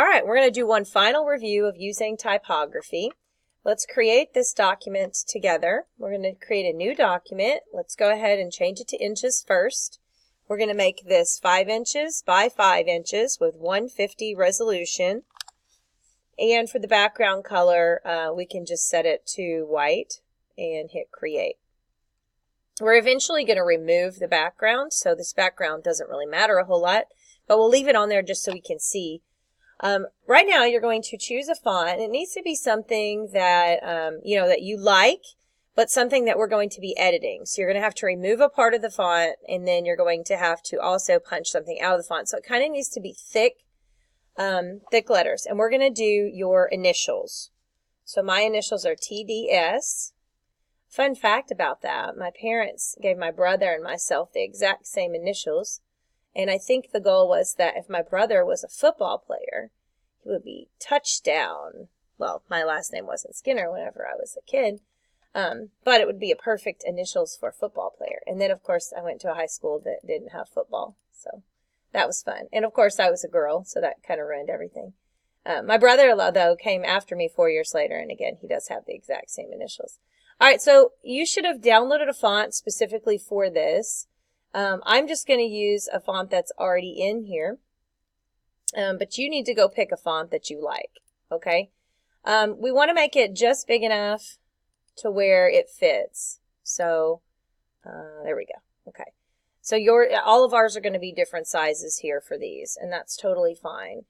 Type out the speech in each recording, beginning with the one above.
All right, we're going to do one final review of using typography. Let's create this document together. We're going to create a new document. Let's go ahead and change it to inches first. We're going to make this 5 inches by 5 inches with 150 resolution. And for the background color, we can just set it to white and hit create. We're eventually going to remove the background, so this background doesn't really matter a whole lot, but we'll leave it on there just so we can see. Right now, you're going to choose a font. It needs to be something that, that you like, but something that we're going to be editing. So you're going to have to remove a part of the font, and then you're going to have to also punch something out of the font. So it kind of needs to be thick letters. And we're going to do your initials. So my initials are TDS. Fun fact about that, my parents gave my brother and myself the exact same initials. And I think the goal was that if my brother was a football player, he would be Touchdown. Well, my last name wasn't Skinner whenever I was a kid, but it would be a perfect initials for a football player. And then, of course, I went to a high school that didn't have football, so that was fun. And, of course, I was a girl, so that kind of ruined everything. My brother-in-law, though, came after me 4 years later, and again, he does have the exact same initials. All right, so you should have downloaded a font specifically for this. I'm just going to use a font that's already in here, but you need to go pick a font that you like, okay? We want to make it just big enough to where it fits. So there we go. Okay. So all of ours are going to be different sizes here for these, and that's totally fine.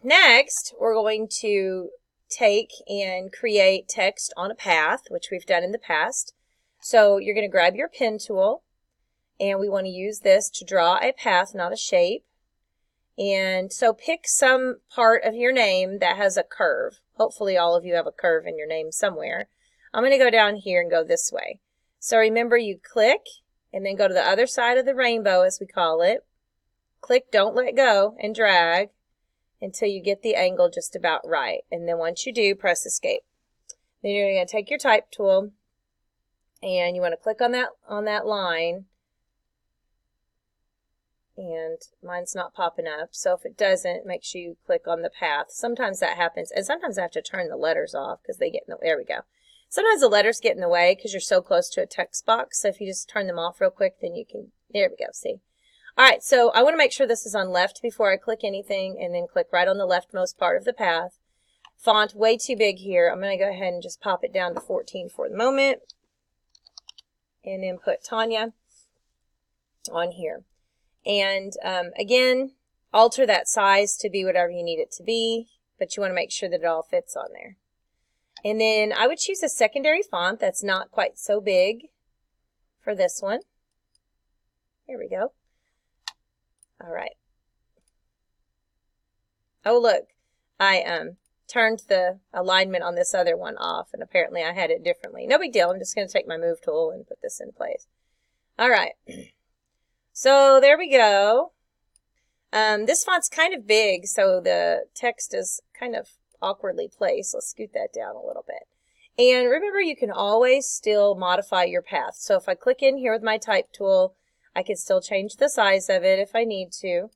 Next, we're going to take and create text on a path, which we've done in the past. So you're going to grab your pen tool, and we want to use this to draw a path, not a shape. And so pick some part of your name that has a curve. Hopefully all of you have a curve in your name somewhere. I'm going to go down here and go this way. So remember, you click and then go to the other side of the rainbow, as we call it. Click, don't let go, and drag until you get the angle just about right. And then once you do, press escape. Then you're going to take your type tool and you want to click on that line. And mine's not popping up, so if it doesn't, make sure you click on the path. Sometimes that happens, and sometimes I have to turn the letters off because they get in the way. There we go. Sometimes the letters get in the way because you're so close to a text box, so if you just turn them off real quick, then you can, there we go, see. All right, so I want to make sure this is on left before I click anything, and then click right on the leftmost part of the path. Font way too big here. I'm going to go ahead and just pop it down to 14 for the moment, and then put Tanya on here. And again, alter that size to be whatever you need it to be, but you want to make sure that it all fits on there. And then I would choose a secondary font that's not quite so big for this one. Here we go. All right. Oh, look, I turned the alignment on this other one off, and apparently I had it differently. No big deal. I'm just going to take my move tool and put this in place. All right. So there we go. This font's kind of big, so the text is kind of awkwardly placed. Let's scoot that down a little bit. And remember, you can always still modify your path. So if I click in here with my type tool, I can still change the size of it if I need to.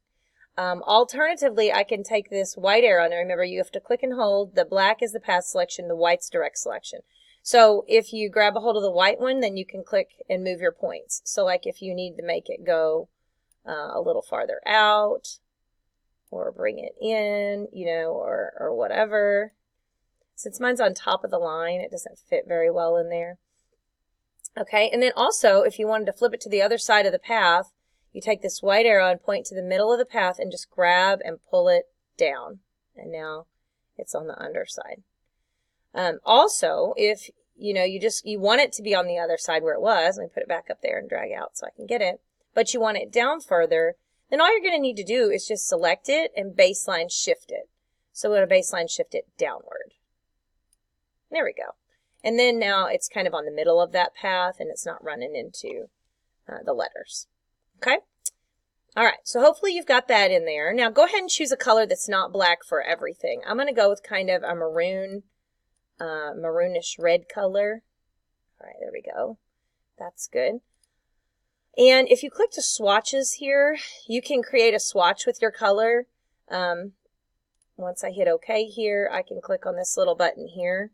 Alternatively, I can take this white arrow, and remember, you have to click and hold. The black is the path selection, the white's direct selection. So if you grab a hold of the white one, then you can click and move your points. So like if you need to make it go a little farther out, or bring it in, or whatever. Since mine's on top of the line, it doesn't fit very well in there. Okay, and then also, if you wanted to flip it to the other side of the path, you take this white arrow and point to the middle of the path and just grab and pull it down. And now it's on the underside. Also, if you want it to be on the other side where it was, let me put it back up there and drag out so I can get it, but you want it down further, then all you're going to need to do is just select it and baseline shift it. So we're going to baseline shift it downward. There we go. And then now it's kind of on the middle of that path and it's not running into the letters. Okay? All right, so hopefully you've got that in there. Now go ahead and choose a color that's not black for everything. I'm going to go with kind of a maroon, maroonish red color. All right, there we go. That's good. And if you click to swatches here, you can create a swatch with your color. once I hit OK here, I can click on this little button here.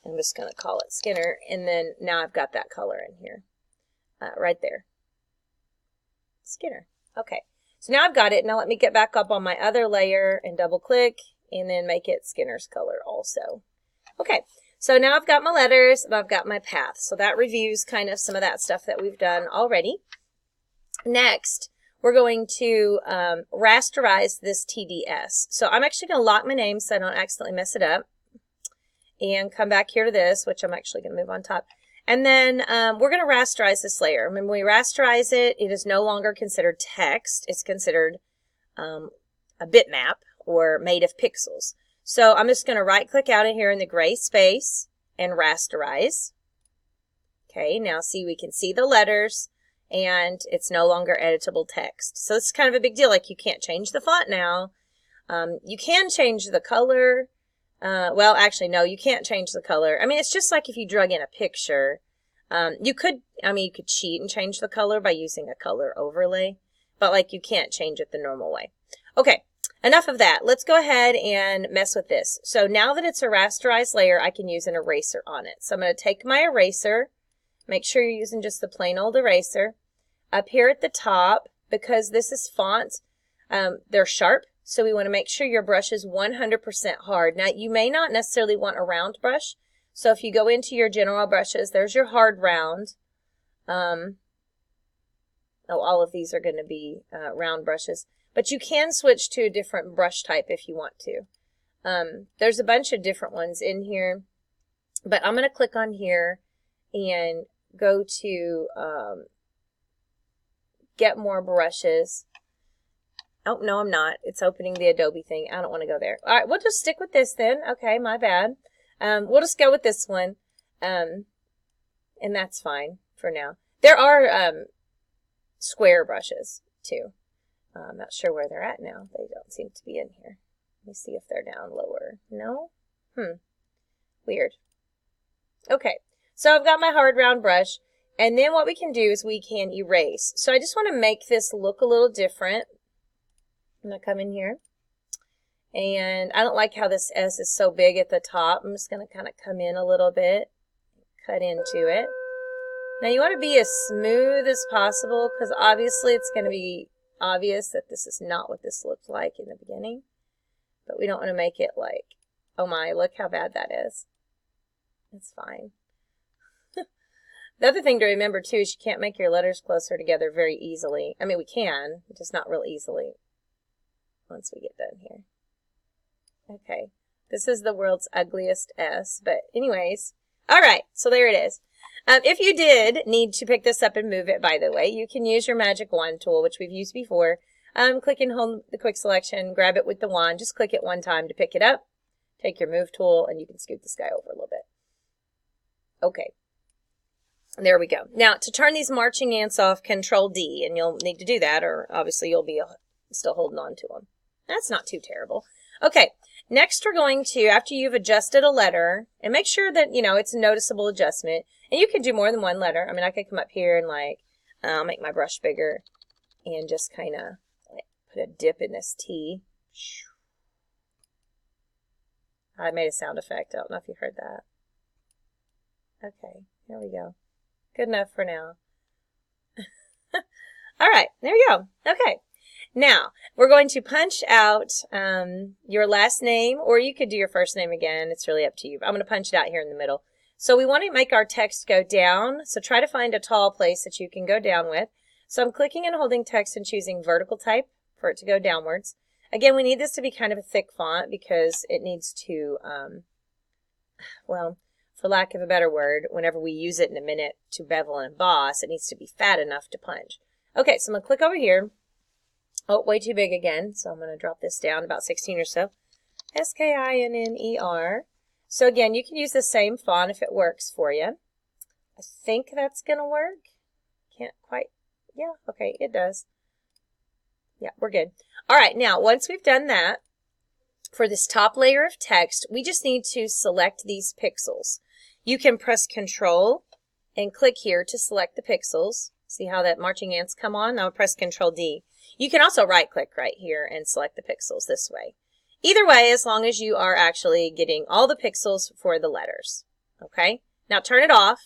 I'm just going to call it Skinner, and then now I've got that color in here, right there. Skinner. Okay, so now I've got it. Now let me get back up on my other layer and double click, and then make it Skinner's color also. Okay, so now I've got my letters and I've got my path. So that reviews kind of some of that stuff that we've done already. Next, we're going to rasterize this TDS. So I'm actually going to lock my name so I don't accidentally mess it up. And come back here to this, which I'm actually going to move on top. And then we're going to rasterize this layer. When we rasterize it, it is no longer considered text. It's considered a bitmap or made of pixels. So I'm just going to right click out of here in the gray space and rasterize. Okay, now see, we can see the letters and it's no longer editable text. So this is kind of a big deal. Like, you can't change the font now. You can change the color. Well, actually, no, you can't change the color. I mean, it's just like if you drug in a picture. You could cheat and change the color by using a color overlay, but like you can't change it the normal way. Okay, enough of that. Let's go ahead and mess with this. So now that it's a rasterized layer, I can use an eraser on it. So I'm going to take my eraser, make sure you're using just the plain old eraser. Up here at the top, because this is font, they're sharp. So we want to make sure your brush is 100% hard. Now, you may not necessarily want a round brush. So if you go into your general brushes, there's your hard round. All of these are going to be round brushes. But you can switch to a different brush type if you want to. There's a bunch of different ones in here. But I'm going to click on here and go to Get More Brushes. Oh, no, I'm not. It's opening the Adobe thing. I don't want to go there. All right, we'll just stick with this then. Okay, my bad. We'll just go with this one. And that's fine for now. There are square brushes, too. I'm not sure where they're at now. They don't seem to be in here. Let me see if they're down lower. No? Weird. Okay, so I've got my hard round brush. And then what we can do is we can erase. So I just want to make this look a little different. I'm going to come in here, and I don't like how this S is so big at the top. I'm just going to kind of come in a little bit, cut into it. Now you want to be as smooth as possible, because obviously it's going to be obvious that this is not what this looked like in the beginning, but we don't want to make it like, oh my, look how bad that is. It's fine. The other thing to remember too is you can't make your letters closer together very easily. I mean, we can, just not real easily. Once we get done here. Okay, this is the world's ugliest S, but anyways, all right, so there it is. If you did need to pick this up and move it, by the way, you can use your magic wand tool, which we've used before. Click and hold the quick selection, grab it with the wand, just click it one time to pick it up, take your move tool, and you can scoot this guy over a little bit. Okay, there we go. Now, to turn these marching ants off, Control D, and you'll need to do that, or obviously you'll be still holding on to them. That's not too terrible. Okay, next we're going to, after you've adjusted a letter, and make sure that, you know, it's a noticeable adjustment, and you can do more than one letter. I mean, I could come up here and like, I'll make my brush bigger, and just kind of like, put a dip in this T. I made a sound effect. I don't know if you heard that. Okay, here we go. Good enough for now. All right, there we go. Okay. Now, we're going to punch out your last name, or you could do your first name again. It's really up to you. I'm going to punch it out here in the middle. So we want to make our text go down. So try to find a tall place that you can go down with. So I'm clicking and holding text and choosing vertical type for it to go downwards. Again, we need this to be kind of a thick font because it needs to, well, for lack of a better word, whenever we use it in a minute to bevel and emboss, it needs to be fat enough to punch. Okay, so I'm going to click over here. Oh, way too big again, so I'm going to drop this down about 16 or so. Skinner. So again, you can use the same font if it works for you. I think that's going to work. Can't quite, yeah, okay, it does. Yeah, we're good. All right, now, once we've done that, for this top layer of text, we just need to select these pixels. You can press Control and click here to select the pixels. See how that marching ants come on? Now press Control D. You can also right-click right here and select the pixels this way. Either way, as long as you are actually getting all the pixels for the letters. Okay? Now turn it off,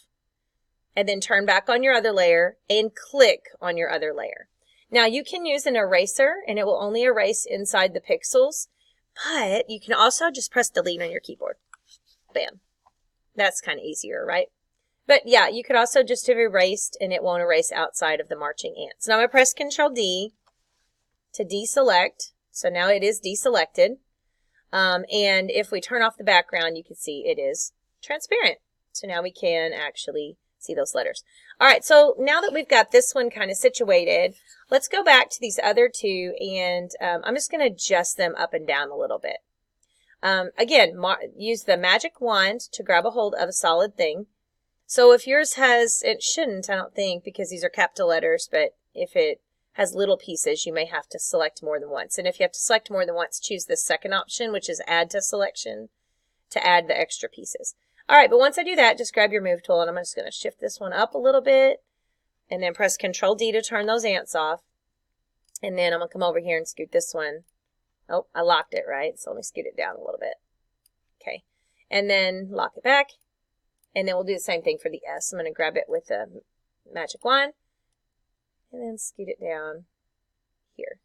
and then turn back on your other layer and click on your other layer. Now you can use an eraser and it will only erase inside the pixels, but you can also just press delete on your keyboard. Bam. That's kind of easier, right? But yeah, you could also just have erased and it won't erase outside of the marching ants. Now I'm going to press Control D to deselect. So now it is deselected. And if we turn off the background, you can see it is transparent. So now we can actually see those letters. All right, so now that we've got this one kind of situated, let's go back to these other two, and I'm just going to adjust them up and down a little bit. Again, use the magic wand to grab a hold of a solid thing. So if yours has, it shouldn't, I don't think, because these are capital letters, but if it has little pieces, you may have to select more than once. And if you have to select more than once, choose the second option, which is add to selection, to add the extra pieces. All right, but once I do that, just grab your move tool, and I'm just going to shift this one up a little bit, and then press Control D to turn those ants off. And then I'm going to come over here and scoot this one. Oh, I locked it, right? So let me scoot it down a little bit. Okay, and then lock it back. And then we'll do the same thing for the S. I'm going to grab it with the magic wand, and then scoot it down here.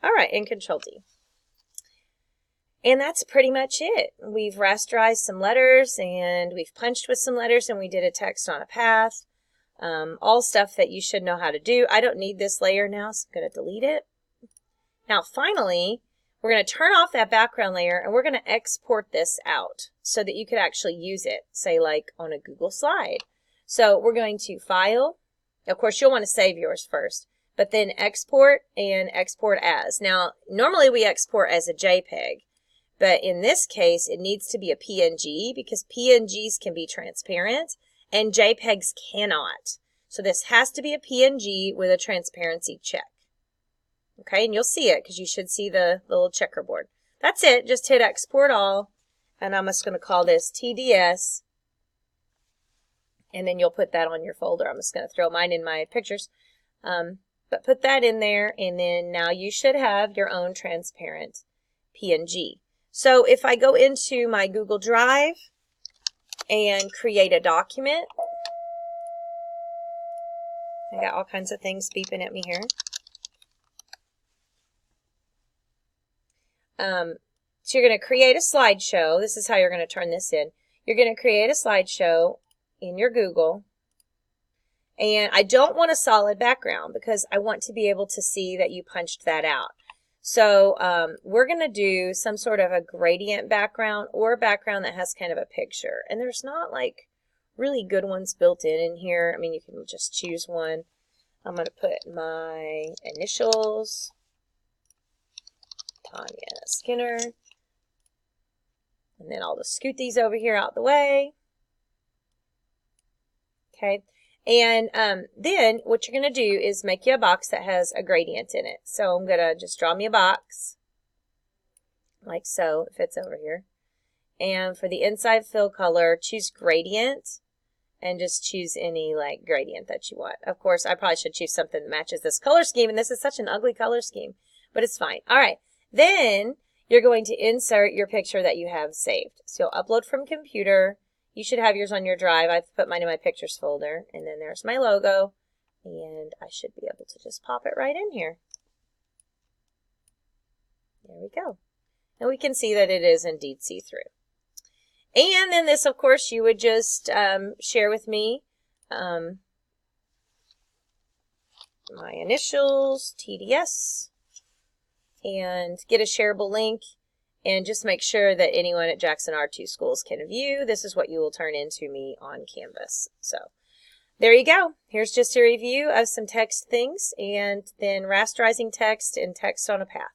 All right, and Control D. And that's pretty much it. We've rasterized some letters, and we've punched with some letters, and we did a text on a path. All stuff that you should know how to do. I don't need this layer now, so I'm going to delete it. Now, finally, we're going to turn off that background layer, and we're going to export this out so that you could actually use it, say like on a Google slide. So we're going to File. Of course, you'll want to save yours first, but then Export and Export As. Now, normally we export as a JPEG. But in this case, it needs to be a PNG because PNGs can be transparent and JPEGs cannot. So this has to be a PNG with a transparency check. Okay, and you'll see it because you should see the little checkerboard. That's it. Just hit Export All, and I'm just going to call this TDS, and then you'll put that on your folder. I'm just going to throw mine in my pictures. But put that in there, and then now you should have your own transparent PNG. So if I go into my Google Drive and create a document, I got all kinds of things beeping at me here. So you're going to create a slideshow. This is how you're going to turn this in. You're going to create a slideshow in your Google. And I don't want a solid background because I want to be able to see that you punched that out. So we're going to do some sort of a gradient background or a background that has kind of a picture. And there's not like really good ones built in here. I mean, you can just choose one. I'm going to put my initials, Tanya Skinner. And then I'll just scoot these over here out the way. Okay. And then what you're going to do is make you a box that has a gradient in it. So I'm going to just draw me a box like so. It fits over here. And for the inside fill color, choose gradient and just choose any like gradient that you want. Of course, I probably should choose something that matches this color scheme. And this is such an ugly color scheme, but it's fine. All right. Then you're going to insert your picture that you have saved. So you'll upload from computer. You should have yours on your drive. I've put mine in my pictures folder. And then there's my logo. And I should be able to just pop it right in here. There we go. And we can see that it is indeed see-through. And then this, of course, you would just share with me my initials, TDS, and get a shareable link. And just make sure that anyone at Jackson R2 Schools can view. This is what you will turn into me on Canvas. So there you go. Here's just a review of some text things and then rasterizing text and text on a path.